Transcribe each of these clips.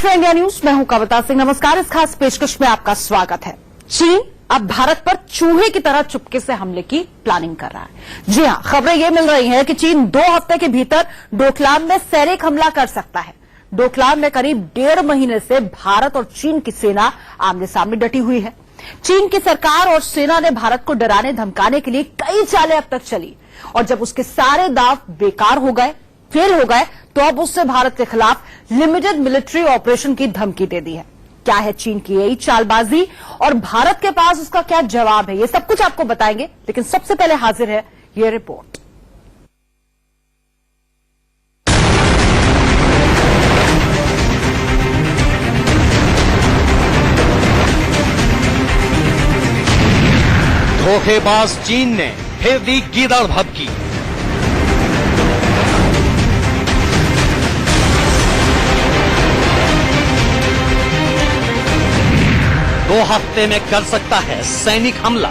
देख रहे हैं इंडिया न्यूज, मैं हूं कविता सिंह। नमस्कार। इस खास पेशकश में आपका स्वागत है। चीन अब भारत पर चूहे की तरह चुपके से हमले की प्लानिंग कर रहा है। जी हां, खबरें ये मिल रही हैं कि चीन 2 हफ्ते के भीतर डोकलाम में सैनिक हमला कर सकता है। डोकलाम में करीब 1.5 महीने से भारत और चीन की सेना आमने सामने डटी हुई है। चीन की सरकार और सेना ने भारत को डराने धमकाने के लिए कई चालें अब तक चली, और जब उसके सारे दांव बेकार हो गए, फेल हो गए, तो अब उससे भारत के खिलाफ लिमिटेड मिलिट्री ऑपरेशन की धमकी दे दी है। क्या है चीन की यही चालबाजी और भारत के पास उसका क्या जवाब है, ये सब कुछ आपको बताएंगे। लेकिन सबसे पहले हाजिर है ये रिपोर्ट। धोखेबाज चीन ने फिर दी गीदड़ भभकी। दो हफ्ते में कर सकता है सैनिक हमला।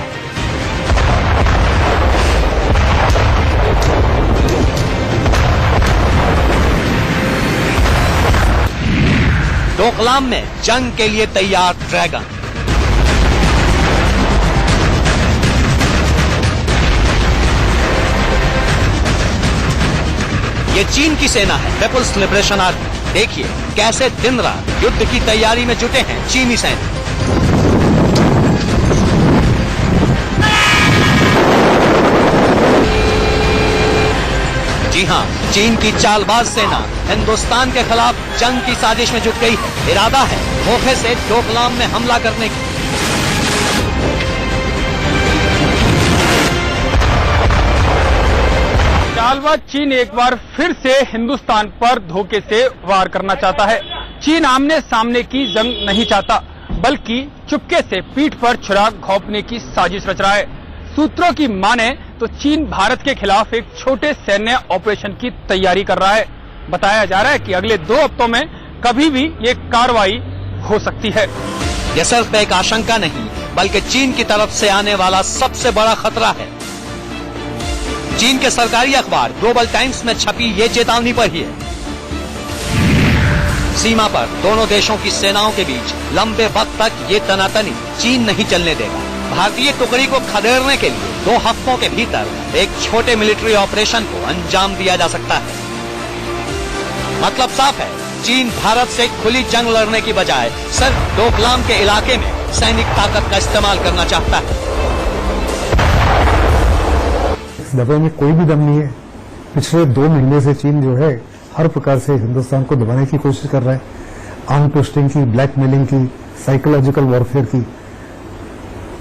डोकलाम में जंग के लिए तैयार ड्रैगन। ये चीन की सेना है, पीपुल्स लिबरेशन आर्मी। देखिए कैसे दिन रात युद्ध की तैयारी में जुटे हैं चीनी सैनिक। जी हां, चीन की चालबाज सेना हिंदुस्तान के खिलाफ जंग की साजिश में जुट गई। इरादा है धोखे से डोकलाम में हमला करने की। चालबाज चीन एक बार फिर से हिंदुस्तान पर धोखे से वार करना चाहता है। चीन आमने सामने की जंग नहीं चाहता, बल्कि चुपके से पीठ पर छुरा घोंपने की साजिश रच रहा है। सूत्रों की माने तो चीन भारत के खिलाफ एक छोटे सैन्य ऑपरेशन की तैयारी कर रहा है। बताया जा रहा है कि अगले 2 हफ्तों में कभी भी ये कार्रवाई हो सकती है। यह सिर्फ एक आशंका नहीं, बल्कि चीन की तरफ से आने वाला सबसे बड़ा खतरा है। चीन के सरकारी अखबार ग्लोबल टाइम्स में छपी ये चेतावनी पर ही है। सीमा पर दोनों देशों की सेनाओं के बीच लंबे वक्त तक ये तनातनी चीन नहीं चलने देगा। भारतीय टुकड़ी को खदेड़ने के लिए 2 हफ्तों के भीतर एक छोटे मिलिट्री ऑपरेशन को अंजाम दिया जा सकता है। मतलब साफ है, चीन भारत से खुली जंग लड़ने की बजाय सिर्फ डोकलाम के इलाके में सैनिक ताकत का इस्तेमाल करना चाहता है। इस दफे में कोई भी दम नहीं है। पिछले 2 महीने से चीन जो है हर प्रकार से हिंदुस्तान को दबाने की कोशिश कर रहा है। आर्म ट्विस्टिंग की, ब्लैकमेलिंग की, साइकोलॉजिकल वॉरफेयर की।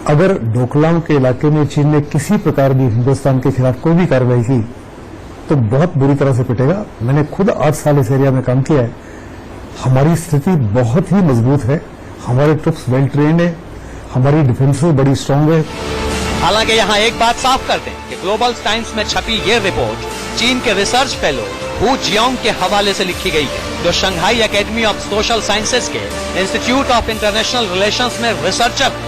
अगर डोकलाम के इलाके में चीन ने किसी प्रकार भी हिंदुस्तान के खिलाफ कोई भी कार्रवाई की तो बहुत बुरी तरह से पिटेगा। मैंने खुद 8 साल इस एरिया में काम किया है। हमारी स्थिति बहुत ही मजबूत है, हमारे ट्रुप्स वेल ट्रेन्ड है, हमारी डिफेंस बड़ी स्ट्रांग है। हालांकि यहाँ एक बात साफ कर दें कि ग्लोबल टाइम्स में छपी ये रिपोर्ट चीन के रिसर्च फेलो हु जियांग के हवाले से लिखी गई है, जो Shanghai academy of social sciences के इंस्टीट्यूट ऑफ इंटरनेशनल रिलेशंस में रिसर्चर है।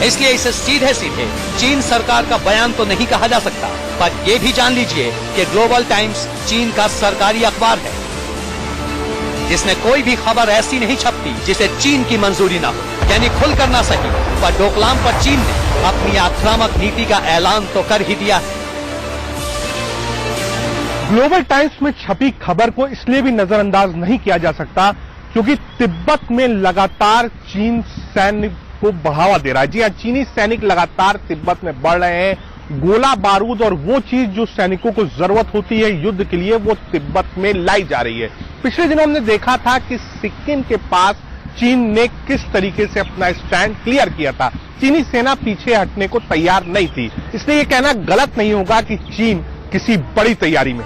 इसलिए इसे सीधे सीधे चीन सरकार का बयान तो नहीं कहा जा सकता, पर यह भी जान लीजिए कि ग्लोबल टाइम्स चीन का सरकारी अखबार है, जिसमें कोई भी खबर ऐसी नहीं छपती जिसे चीन की मंजूरी ना हो। यानी खुलकर ना सही, पर डोकलाम पर चीन ने अपनी आक्रामक नीति का ऐलान तो कर ही दिया है। ग्लोबल टाइम्स में छपी खबर को इसलिए भी नजरअंदाज नहीं किया जा सकता क्योंकि तिब्बत में लगातार चीन सैन्य को बढ़ावा दे रहा है। जी हाँ, चीनी सैनिक लगातार तिब्बत में बढ़ रहे हैं। गोला बारूद और वो चीज जो सैनिकों को जरूरत होती है युद्ध के लिए, वो तिब्बत में लाई जा रही है। पिछले दिनों हमने देखा था कि सिक्किम के पास चीन ने किस तरीके से अपना स्टैंड क्लियर किया था। चीनी सेना पीछे हटने को तैयार नहीं थी। इसलिए ये कहना गलत नहीं होगा कि चीन किसी बड़ी तैयारी में।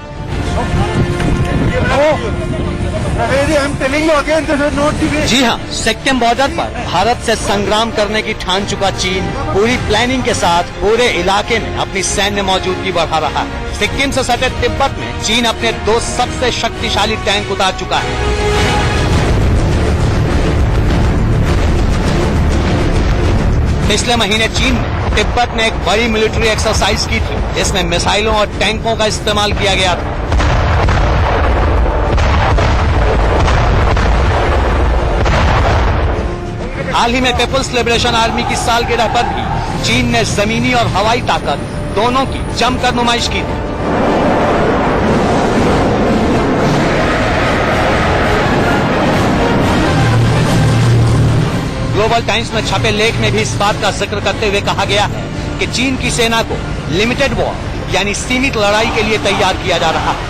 जी हाँ, सिक्किम बॉर्डर पर भारत से संग्राम करने की ठान चुका चीन पूरी प्लानिंग के साथ पूरे इलाके में अपनी सैन्य मौजूदगी बढ़ा रहा है। सिक्किम से सटे तिब्बत में चीन अपने 2 सबसे शक्तिशाली टैंक उतार चुका है। पिछले महीने चीन ने तिब्बत में एक बड़ी मिलिट्री एक्सरसाइज की थी, जिसमें मिसाइलों और टैंकों का इस्तेमाल किया गया था। हाल ही में पीपुल्स लिबरेशन आर्मी की सालगिरह पर भी चीन ने जमीनी और हवाई ताकत दोनों की जमकर नुमाइश की थी। ग्लोबल टाइम्स में छपे लेख में भी इस बात का जिक्र करते हुए कहा गया है कि चीन की सेना को लिमिटेड वॉर यानी सीमित लड़ाई के लिए तैयार किया जा रहा है।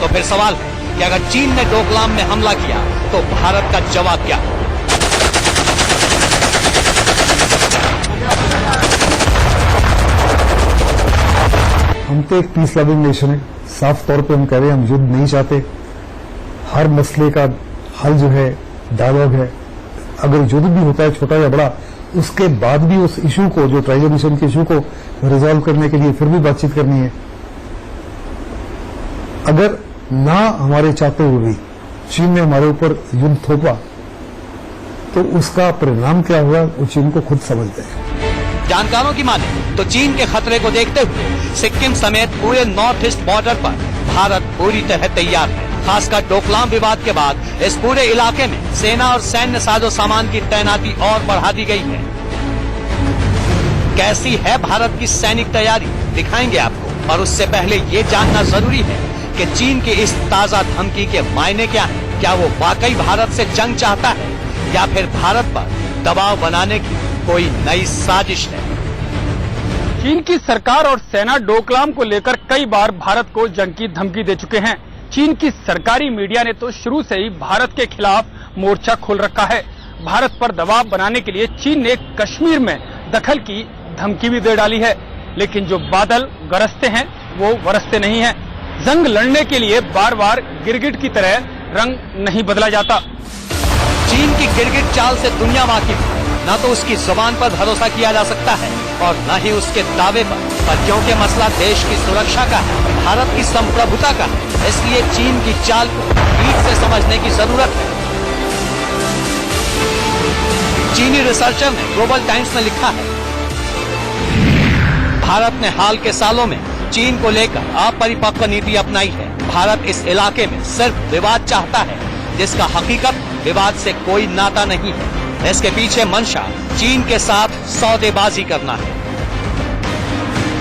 तो फिर सवाल है कि अगर चीन ने डोकलाम में हमला किया तो भारत का जवाब क्या? हम तो एक पीस लविंग नेशन है। साफ तौर पे हम कह रहे हैं हम युद्ध नहीं चाहते। हर मसले का हल जो है डायलॉग है। अगर युद्ध भी होता है छोटा या बड़ा, उसके बाद भी उस इशू को, जो ट्राइजन मिशन के इशू को रिजॉल्व करने के लिए फिर भी बातचीत करनी है। अगर ना हमारे चाहते हुए भी चीन ने हमारे ऊपर युद्ध थोपा तो उसका परिणाम क्या हुआ वो चीन को खुद समझते हैं। जानकारों की माने तो चीन के खतरे को देखते हुए सिक्किम समेत पूरे नॉर्थ ईस्ट बॉर्डर पर भारत पूरी तरह तैयार है। खासकर डोकलाम विवाद के बाद इस पूरे इलाके में सेना और सैन्य साजो सामान की तैनाती और बढ़ा दी गई है। कैसी है भारत की सैनिक तैयारी, दिखाएंगे आपको। और उससे पहले ये जानना जरूरी है कि चीन की इस ताजा धमकी के मायने क्या है। क्या वो वाकई भारत से जंग चाहता है या फिर भारत पर दबाव बनाने की कोई नई साजिश है? चीन की सरकार और सेना डोकलाम को लेकर कई बार भारत को जंग की धमकी दे चुके हैं। चीन की सरकारी मीडिया ने तो शुरू से ही भारत के खिलाफ मोर्चा खोल रखा है। भारत पर दबाव बनाने के लिए चीन ने कश्मीर में दखल की धमकी भी दे डाली है। लेकिन जो बादल गरजते हैं वो बरसते नहीं हैं। जंग लड़ने के लिए बार बार गिरगिट की तरह रंग नहीं बदला जाता। चीन की गिरगिट चाल से दुनिया वाकिफ है। न तो उसकी जुबान पर भरोसा किया जा सकता है और न ही उसके दावे पर क्योंकि मसला देश की सुरक्षा का है, भारत की संप्रभुता का है। इसलिए चीन की चाल को ठीक से समझने की जरूरत है। चीनी रिसर्चर ने ग्लोबल टाइम्स में लिखा है, भारत ने हाल के सालों में चीन को लेकर अपरिपक्व नीति अपनाई है। भारत इस इलाके में सिर्फ विवाद चाहता है जिसका हकीकत विवाद से कोई नाता नहीं है। इसके पीछे मंशा चीन के साथ सौदेबाजी करना है।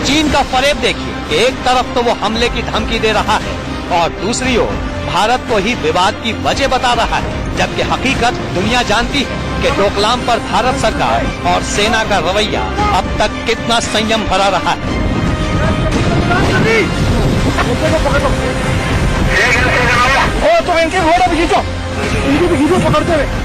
चीन का फरेब देखिए कि एक तरफ तो वो हमले की धमकी दे रहा है और दूसरी ओर भारत को ही विवाद की वजह बता रहा है, जबकि हकीकत दुनिया जानती है कि डोकलाम पर भारत सरकार और सेना का रवैया अब तक कितना संयम भरा रहा है।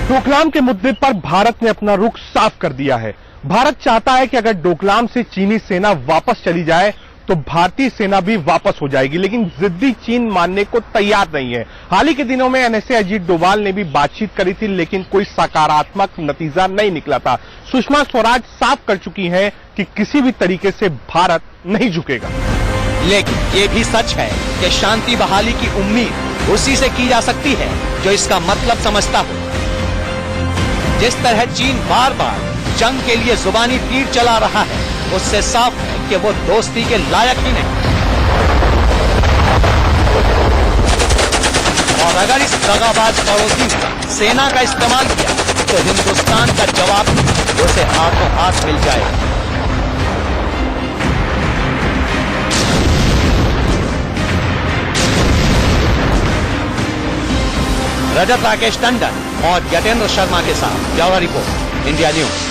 डोकलाम के मुद्दे पर भारत ने अपना रुख साफ कर दिया है। भारत चाहता है कि अगर डोकलाम से चीनी सेना वापस चली जाए तो भारतीय सेना भी वापस हो जाएगी, लेकिन जिद्दी चीन मानने को तैयार नहीं है। हाल ही के दिनों में एनएसए अजीत डोभाल ने भी बातचीत करी थी, लेकिन कोई सकारात्मक नतीजा नहीं निकला था। सुषमा स्वराज साफ कर चुकी हैं कि किसी भी तरीके से भारत नहीं झुकेगा। लेकिन ये भी सच है कि शांति बहाली की उम्मीद उसी से की जा सकती है जो इसका मतलब समझता हो। जिस तरह चीन बार बार जंग के लिए जुबानी तीर चला रहा है, उससे साफ है कि वो दोस्ती के लायक ही नहीं। और अगर इस दगाबाज पड़ोसी ने सेना का इस्तेमाल किया तो हिंदुस्तान का जवाब उसे हाथों हाथ मिल जाएगा। रजत राकेश टंडन और यतेंद्र शर्मा के साथ ब्यूरो रिपोर्ट, इंडिया न्यूज।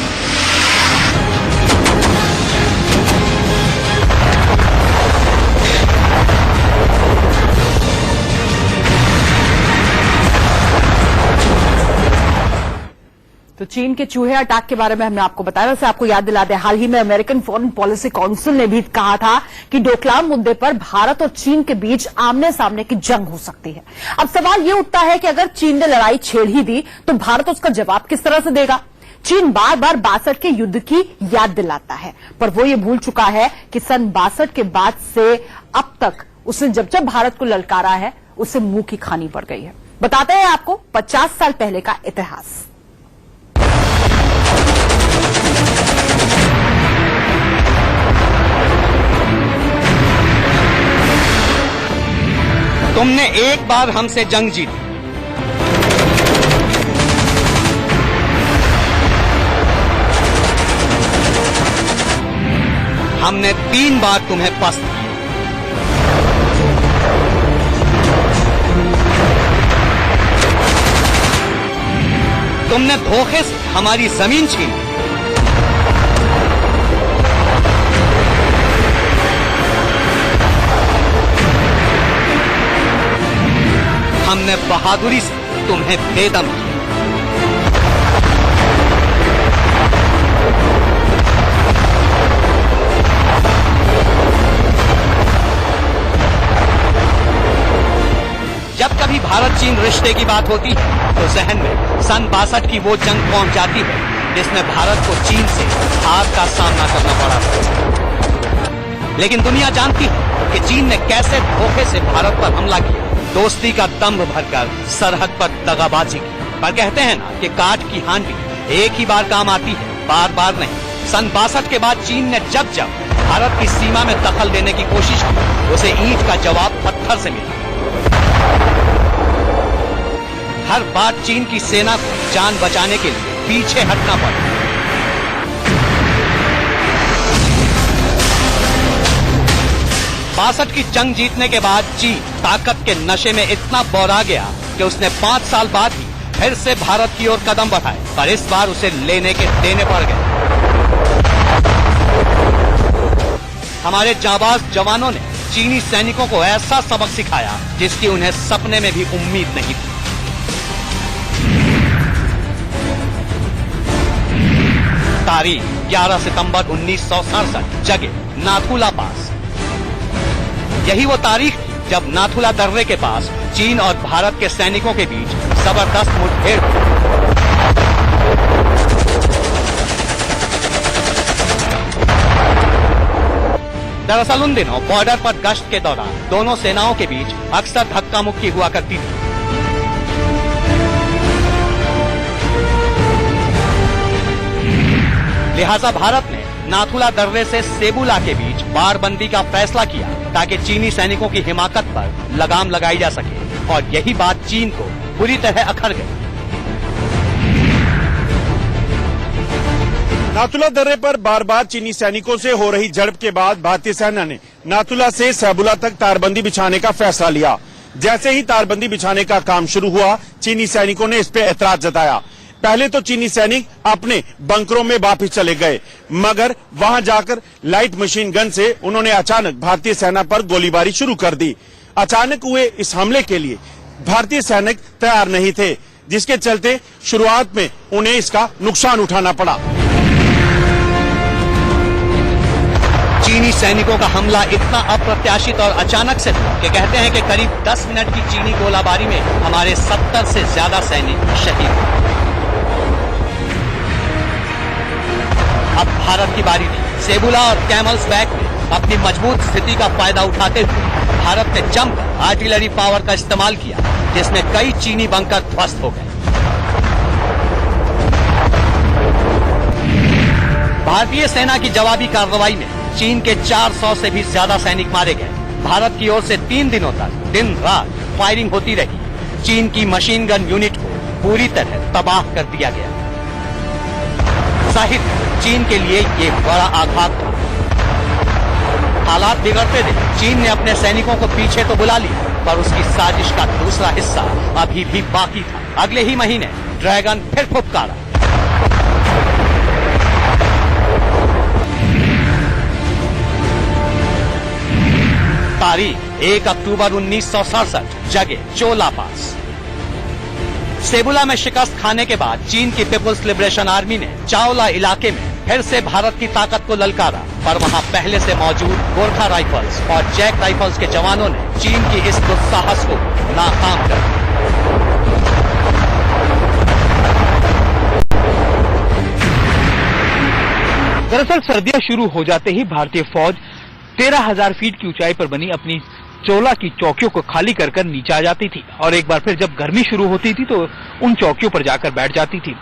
तो चीन के चूहे अटैक के बारे में हमने आपको बताया। वैसे आपको याद दिला दें, हाल ही में अमेरिकन फॉरेन पॉलिसी काउंसिल ने भी कहा था कि डोकलाम मुद्दे पर भारत और चीन के बीच आमने सामने की जंग हो सकती है। अब सवाल ये उठता है कि अगर चीन ने लड़ाई छेड़ ही दी तो भारत उसका जवाब किस तरह से देगा? चीन बार बार 62 के युद्ध की याद दिलाता है, पर वो ये भूल चुका है कि सन 62 के बाद से अब तक उसने जब जब भारत को ललकारा है उसे मुंह की खानी पड़ गई है। बताते हैं आपको 50 साल पहले का इतिहास। तुमने एक बार हमसे जंग जीती, हमने 3 बार तुम्हें पस्त किया। तुमने धोखे से हमारी जमीन छीनी। हमने बहादुरी से तुम्हें बेदम किया। जब कभी भारत चीन रिश्ते की बात होती है तो जहन में सन 62 की वो जंग पहुंच जाती है जिसमें भारत को चीन से हार का सामना करना पड़ा था। लेकिन दुनिया जानती है कि चीन ने कैसे धोखे से भारत पर हमला किया, दोस्ती का दम्भ भरकर सरहद पर दगाबाजी की। पर कहते हैं ना कि काठ की हांडी एक ही बार काम आती है, बार बार नहीं। सन 62 के बाद चीन ने जब जब भारत की सीमा में दखल देने की कोशिश की, उसे ईंट का जवाब पत्थर से मिला। हर बार चीन की सेना को जान बचाने के लिए पीछे हटना पड़ा। 62 की जंग जीतने के बाद चीन ताकत के नशे में इतना बौरा गया कि उसने 5 साल बाद ही फिर से भारत की ओर कदम बढ़ाए, पर इस बार उसे लेने के देने पड़ गए। हमारे जाबाज जवानों ने चीनी सैनिकों को ऐसा सबक सिखाया जिसकी उन्हें सपने में भी उम्मीद नहीं थी। तारीख 11 सितंबर 1967, जगह नाथुला पास। यही वो तारीख थी जब नाथुला दर्रे के पास चीन और भारत के सैनिकों के बीच जबरदस्त मुठभेड़ हुई। दरअसल उन दिनों बॉर्डर पर गश्त के दौरान दोनों सेनाओं के बीच अक्सर धक्का मुक्की हुआ करती थी। लिहाजा भारत ने नाथुला दर्रे से सेबुला के बीच बाड़बंदी का फैसला किया ताकि चीनी सैनिकों की हिमाकत पर लगाम लगाई जा सके, और यही बात चीन को बुरी तरह अखर गई। नाथुला दर्रे पर बार बार चीनी सैनिकों से हो रही झड़प के बाद भारतीय सेना ने नाथुला से सेबुला तक तारबंदी बिछाने का फैसला लिया। जैसे ही तारबंदी बिछाने का काम शुरू हुआ, चीनी सैनिकों ने इस पे ऐतराज जताया। पहले तो चीनी सैनिक अपने बंकरों में वापस चले गए, मगर वहां जाकर लाइट मशीन गन से उन्होंने अचानक भारतीय सेना पर गोलीबारी शुरू कर दी। अचानक हुए इस हमले के लिए भारतीय सैनिक तैयार नहीं थे, जिसके चलते शुरुआत में उन्हें इसका नुकसान उठाना पड़ा। चीनी सैनिकों का हमला इतना अप्रत्याशित और अचानक से था कि कहते हैं कि करीब 10 मिनट की चीनी गोलाबारी में हमारे 70 से ज्यादा सैनिक शहीद हुए। अब भारत की बारी थी। सेबुला और कैमल्स बैक में अपनी मजबूत स्थिति का फायदा उठाते हुए भारत ने जमकर आर्टिलरी पावर का इस्तेमाल किया, जिसमें कई चीनी बंकर ध्वस्त हो गए। भारतीय सेना की जवाबी कार्रवाई में चीन के 400 से भी ज्यादा सैनिक मारे गए। भारत की ओर से 3 दिनों तक दिन रात फायरिंग होती रही। चीन की मशीन गन यूनिट को पूरी तरह तबाह कर दिया गया। जाहिर चीन के लिए ये बड़ा आघात था। हालात बिगड़ते थे। चीन ने अपने सैनिकों को पीछे तो बुला लिया, पर उसकी साजिश का दूसरा हिस्सा अभी भी बाकी था। अगले ही महीने ड्रैगन फिर फुफकारा। तारीख 1 अक्टूबर 1967, जगह चोला पास। सेबुला में शिकस्त खाने के बाद चीन की पीपुल्स लिबरेशन आर्मी ने चावला इलाके में फिर से भारत की ताकत को ललकारा, पर वहां पहले से मौजूद गोरखा राइफल्स और जैक राइफल्स के जवानों ने चीन की इस दुस्साहस को नाकाम कर दिया। दरअसल सर्दियां शुरू हो जाते ही भारतीय फौज 13,000 फीट की ऊंचाई पर बनी अपनी चोला की चौकियों को खाली कर नीचे आ जाती थी, और एक बार फिर जब गर्मी शुरू होती थी तो उन चौकियों पर जाकर बैठ जाती थी।